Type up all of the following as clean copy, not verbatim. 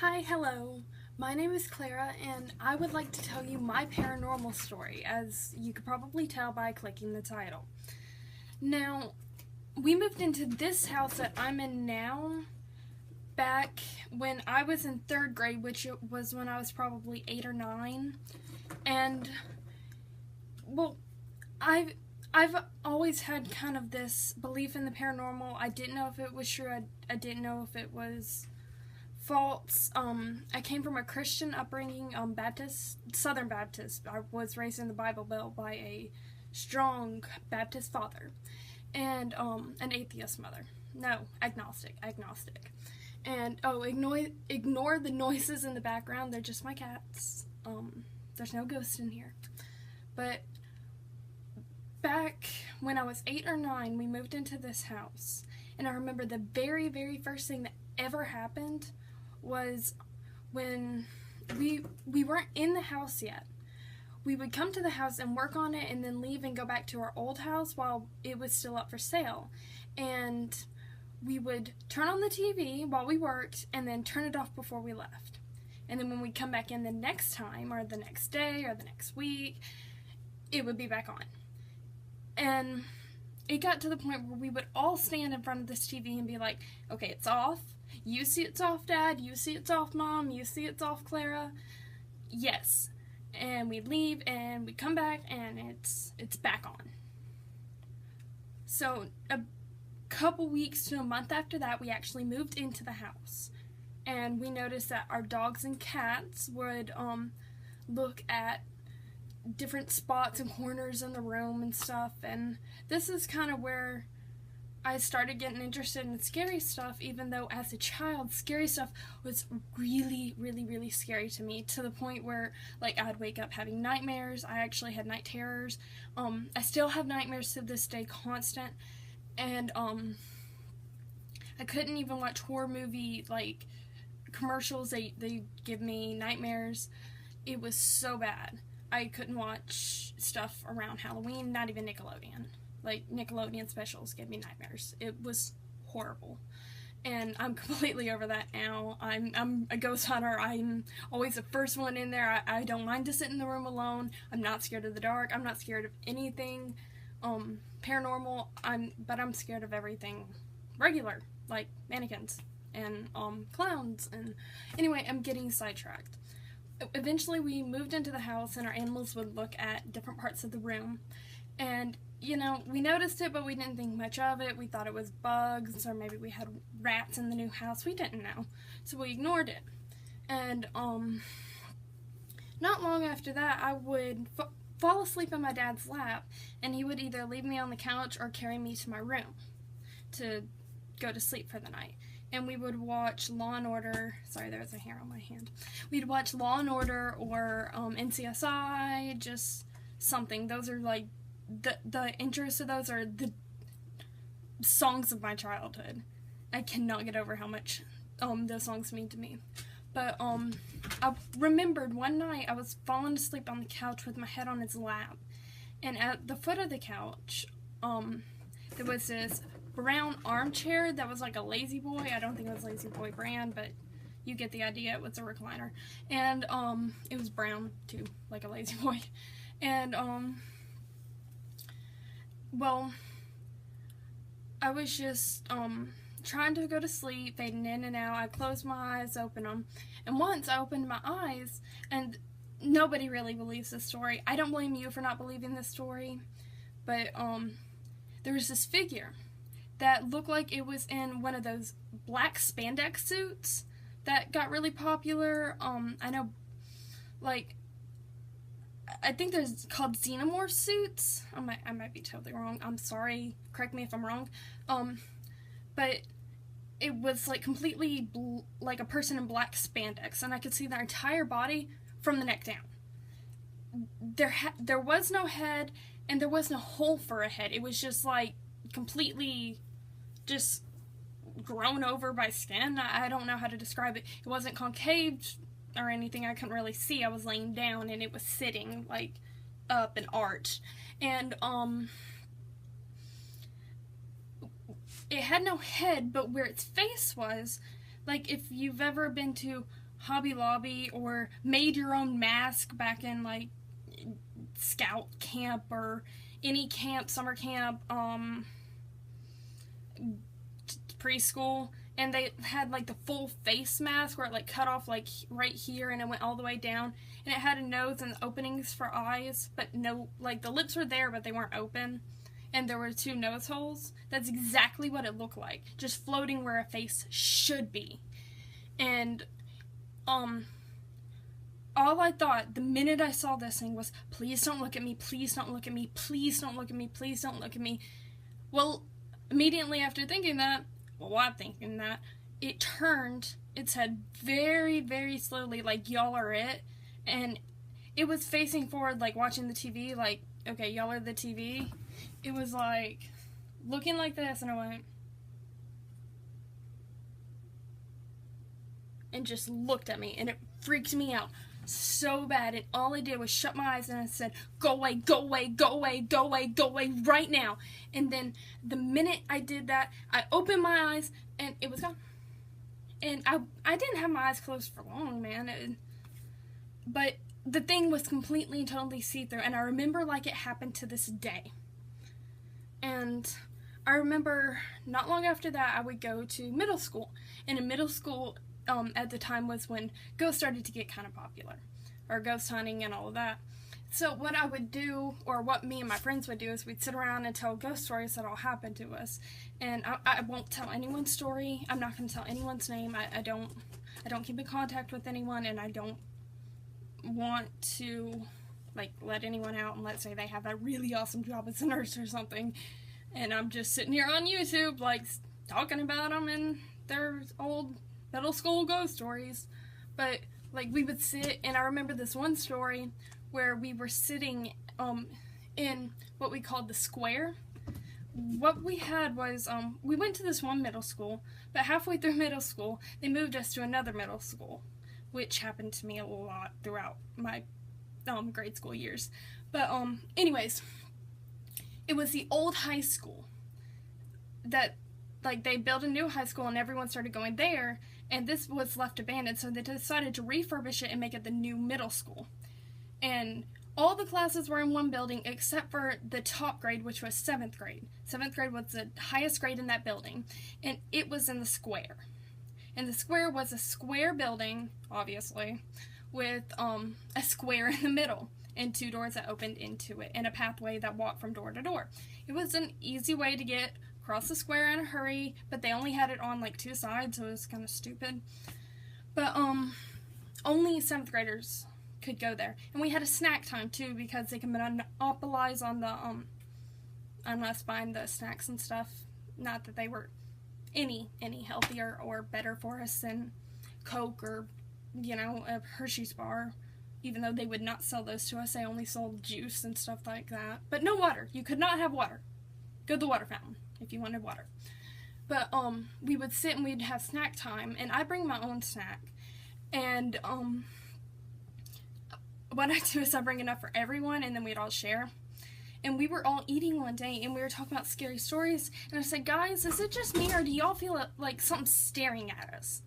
Hi, hello. My name is Clara, and I would like to tell you my paranormal story, as you could probably tell by clicking the title. Now, we moved into this house that I'm in now back when I was in third grade, which was when I was probably 8 or 9. And, well, I've always had kind of this belief in the paranormal. I didn't know if it was true. I didn't know if it was false. I came from a Christian upbringing, Baptist, Southern Baptist. I was raised in the Bible Belt by a strong Baptist father, and an atheist mother. No, agnostic. And ignore the noises in the background. They're just my cats. There's no ghost in here. But back when I was 8 or 9, we moved into this house, and I remember the very, very first thing that ever happened was when we weren't in the house yet. We would come to the house and work on it and then leave and go back to our old house while it was still up for sale. And we would turn on the TV while we worked and then turn it off before we left. And then when we come back in the next time or the next day or the next week, it would be back on. And it got to the point where we would all stand in front of this TV and be like, okay, it's off. You see it's off, Dad. You see it's off, Mom. You see it's off, Clara. Yes. And we'd leave and we'd come back and it's back on. So a couple weeks to a month after that, we actually moved into the house. And we noticed that our dogs and cats would look at different spots and corners in the room and stuff. And this is kind of where I started getting interested in scary stuff, even though as a child, scary stuff was really, really, really scary to me, to the point where, like, I'd wake up having nightmares. I actually had night terrors. I still have nightmares to this day, constant. And I couldn't even watch horror movie, like, commercials. They give me nightmares. It was so bad. I couldn't watch stuff around Halloween, not even Nickelodeon. Like, Nickelodeon specials gave me nightmares. It was horrible. And I'm completely over that now. I'm a ghost hunter. I'm always the first one in there. I don't mind to sit in the room alone. I'm not scared of the dark. I'm not scared of anything paranormal. But I'm scared of everything regular, like mannequins and clowns. And anyway, I'm getting sidetracked. Eventually we moved into the house and our animals would look at different parts of the room. And, you know, we noticed it, but we didn't think much of it. We thought it was bugs, or maybe we had rats in the new house. We didn't know. So we ignored it. And, not long after that, I would fall asleep in my dad's lap, and he would either leave me on the couch or carry me to my room to go to sleep for the night. And we would watch Law & Order. Sorry, there's a hair on my hand. We'd watch Law & Order or NCSI, just something. Those are, like, the interests of those are the songs of my childhood. I cannot get over how much those songs mean to me. But I remembered one night I was falling asleep on the couch with my head on his lap, and at the foot of the couch there was this brown armchair that was like a Lazy Boy. I don't think it was Lazy Boy brand, but you get the idea. It was a recliner, and it was brown too, like a Lazy Boy. And well, I was just trying to go to sleep, fading in and out. I closed my eyes, opened them, and once I opened my eyes, and nobody really believes this story. I don't blame you for not believing this story, but there was this figure that looked like it was in one of those black spandex suits that got really popular. I know, like, I think there's called xenomorph suits. I might be totally wrong. I'm sorry. Correct me if I'm wrong. But it was like completely like a person in black spandex, and I could see their entire body from the neck down. There was no head, and there was no hole for a head. It was just like completely just grown over by skin. I don't know how to describe it. It wasn't concave or anything. I couldn't really see. I was laying down and it was sitting like up an arch, and it had no head, but where its face was, like if you've ever been to Hobby Lobby or made your own mask back in like scout camp or any camp, summer camp, preschool, and they had like the full face mask where it like cut off like right here and it went all the way down, and it had a nose and openings for eyes, but no, like the lips were there but they weren't open, and there were 2 nose holes. That's exactly what it looked like, just floating where a face should be. And all I thought the minute I saw this thing was, please don't look at me, please don't look at me, please don't look at me, please don't look at me. Well, immediately after thinking that, I'm thinking that, it turned its head very, very slowly, like, y'all are it, and it was facing forward, like, watching the TV, like, okay, y'all are the TV. It was, like, looking like this, and I went, and just looked at me, and it freaked me out so bad, and all I did was shut my eyes and I said, go away, go away, go away, go away, go away right now. And then the minute I did that, I opened my eyes and it was gone. And I didn't have my eyes closed for long, man. But the thing was completely and totally see-through, and I remember like it happened to this day. And I remember not long after that I would go to middle school, and in middle school at the time was when ghosts started to get kind of popular, or ghost hunting and all of that. So what I would do, or what me and my friends would do, is we'd sit around and tell ghost stories that all happened to us. And I won't tell anyone's story. I'm not going to tell anyone's name. I don't keep in contact with anyone, and I don't want to like let anyone out and let's say they have a really awesome job as a nurse or something, and I'm just sitting here on YouTube like talking about them and their old middle school ghost stories. But like we would sit, and I remember this one story where we were sitting in what we called the square. What we had was we went to this one middle school, but halfway through middle school they moved us to another middle school, which happened to me a lot throughout my grade school years. But anyways, it was the old high school that, like, they built a new high school and everyone started going there, and this was left abandoned, so they decided to refurbish it and make it the new middle school. And all the classes were in one building except for the top grade, which was 7th grade. 7th grade was the highest grade in that building, and it was in the square. And the square was a square building, obviously, with a square in the middle and 2 doors that opened into it and a pathway that walked from door to door. It was an easy way to get across the square in a hurry, but they only had it on like 2 sides, so it was kind of stupid. But only 7th graders could go there. And we had a snack time too, because they can monopolize on the on us buying the snacks and stuff. Not that they were any healthier or better for us than Coke or, you know, a Hershey's bar. Even though they would not sell those to us, they only sold juice and stuff like that. But no water. You could not have water. Go to the water fountain if you wanted water. But we would sit and we'd have snack time, and I bring my own snack. And what I do is I bring enough for everyone, and then we'd all share. And we were all eating one day, and we were talking about scary stories, and I said, guys, is it just me, or do y'all feel like something's staring at us?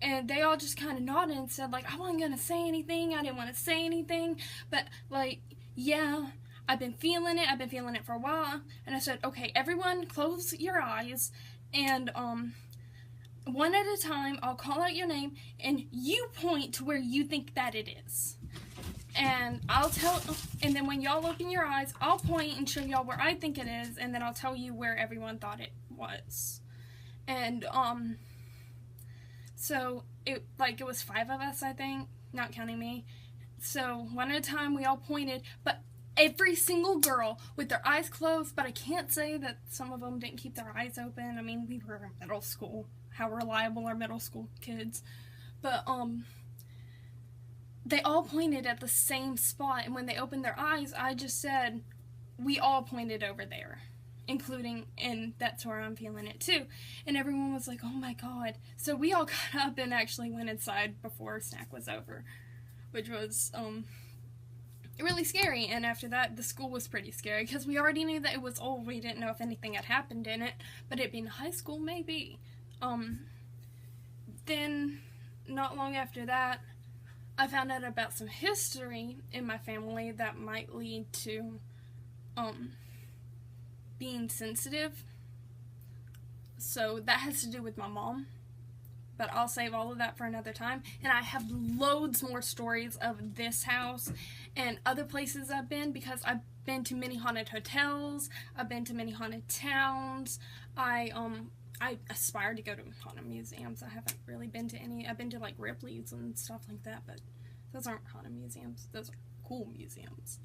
And they all just kind of nodded and said, like, I wasn't going to say anything, I didn't want to say anything, but, like, yeah, I've been feeling it for a while. And I said, okay, everyone close your eyes, and one at a time, I'll call out your name, and you point to where you think that it is. And and then when y'all open your eyes, I'll point and show y'all where I think it is, and then I'll tell you where everyone thought it was. And, so it was 5 of us, I think, not counting me. So one at a time, we all pointed, but every single girl with their eyes closed, but I can't say that some of them didn't keep their eyes open. I mean, we were in middle school. How reliable are middle school kids? But, they all pointed at the same spot, and when they opened their eyes, I just said, we all pointed over there, including, and that's where I'm feeling it too. And everyone was like, oh my god. So we all got up and actually went inside before snack was over, which was, really scary. And after that, the school was pretty scary, because we already knew that it was old. We didn't know if anything had happened in it, but it being high school, maybe. Then not long after that, I found out about some history in my family that might lead to being sensitive. So that has to do with my mom. But I'll save all of that for another time. And I have loads more stories of this house and other places I've been, because I've been to many haunted hotels, I've been to many haunted towns. I aspire to go to haunted museums. I haven't really been to any. I've been to like Ripley's and stuff like that, but those aren't haunted museums. Those are cool museums.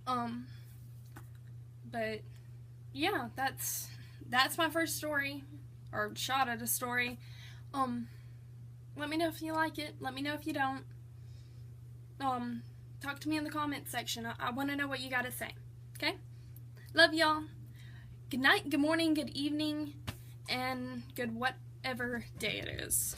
But yeah, that's my first story, or shot at a story. Let me know if you like it. Let me know if you don't. Talk to me in the comments section. I want to know what you got to say. Okay? Love y'all. Good night, good morning, good evening, and good whatever day it is.